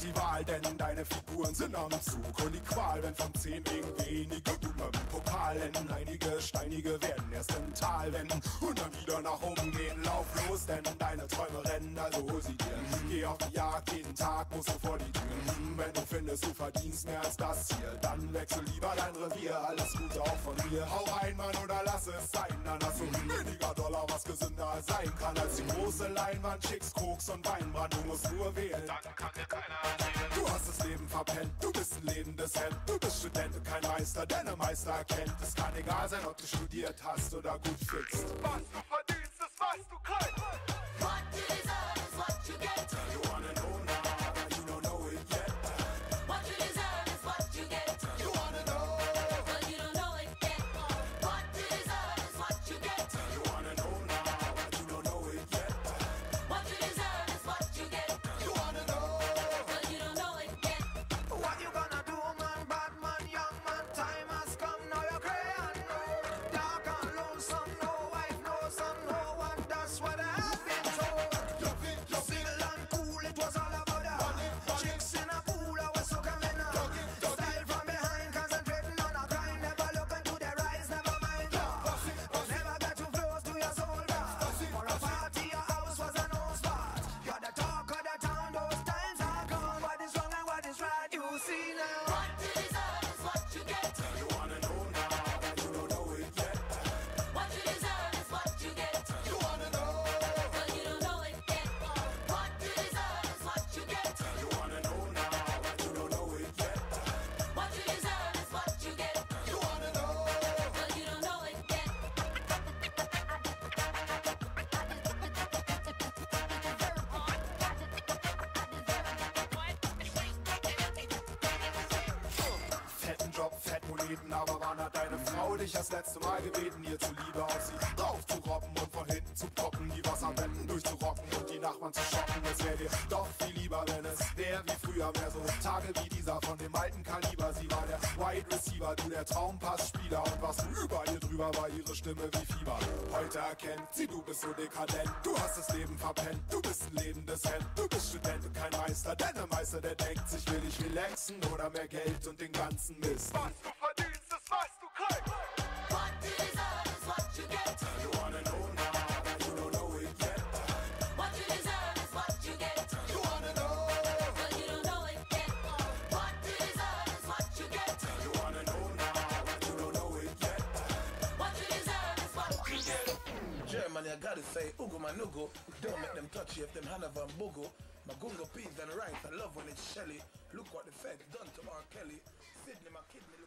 Die Wahl, denn deine Figuren sind am Zug und die Qual, wenn von 10 wegen wenige Blumen im Pokal enden. Einige Steinige werden erst im Tal wenden und dann wieder nach oben gehen. Lauf los, denn deine Träume rennen, also hol sie dir. Geh auf die Jagd, jeden Tag musst du vor die Türen. Wenn du findest, du verdienst mehr als das hier, dann wechsel lieber dein Revier. Alles Gute auch von mir. Hau rein, Mann, oder lass es sein. Dann hast du weniger Dollar, was gesünder sein kann als die große Leinwand, Chicks, Koks und Weinbrand. Du musst nur wählen, dann kann dir keiner. Du hast das Leben verpennt, du bist ein lebendes Hemd. Du bist Student, kein Meister, denn ein Meister erkennt. Es kann egal sein, ob du studiert hast oder gut fixt. Was du verdienst, ist was du kriegst. What you deserve is what you get. You wanna know now, but you don't know it yet. What you deserve is what you get. You wanna know, But you don't know it yet. What you deserve is what you get. you wanna know now, but you don't know it yet. What you deserve is what you get. You wanna know, But you don't know it yet. What you gonna do, man? Bad man, young man, time has come. Now you're gray and old, dark and lonesome. No wife, no son, no one. That's what I have been told. Single and cool, it was all about that. Chicks in a pool, I was so coming up. Style from behind, concentrating on a grind. Never look into their eyes, never mind that. Never get too close to your soul, God. For a party, your house was a no spot. You're the talk of the town, those times are gone. What is wrong and what is right, you see now. What you deserve is what you get. you wanna know now, but you don't know it yet. What you deserve is what you get. You wanna know, But you don't know it yet. What you deserve is what you get. you wanna know now, but you don't know it yet. What you deserve is what you get. You wanna know, But you don't know it yet. fetten Job, Fettmoneten, aber wann hat deine Frau dich das letzte Mal gebeten, ihr zuliebe auf sie drauf zu robben und von hinten zu poppen, die Wasserbetten durchzurocken und die Nachbarn zu schocken? Es wäre dir doch viel lieber, wenn es wäre wie früher, mehr so Tage wie dieser von dem alten Kaliber. Sie war der Wide Receiver, du der Traumpassspieler und was du über ihr drüber war, ihre Stimme wie Fieber. Heute erkennt sie, du bist so dekadent, du hast das Leben verpennt, du bist ein lebendes Hemd, du bist Student und kein Meister, denn ein Meister, der denkt sich, will ich relaxen oder mehr Geld und den ganzen Mist. Was du verdienst, ist was du kriegst. What you deserve is what you get. You wanna know now, but you don't know it yet. What you deserve is what you get. You wanna know, But you don't know it yet. What you deserve is what you get. you wanna know now, but you don't know it yet. What you deserve is what you get. Germany, I gotta say, Ugo Manugo. Don't make them touch you if them hand over Bogo. Magungo peas and rice, I love when it's Shelly. Look what the feds done to R. Kelly. Sydney, my kidney.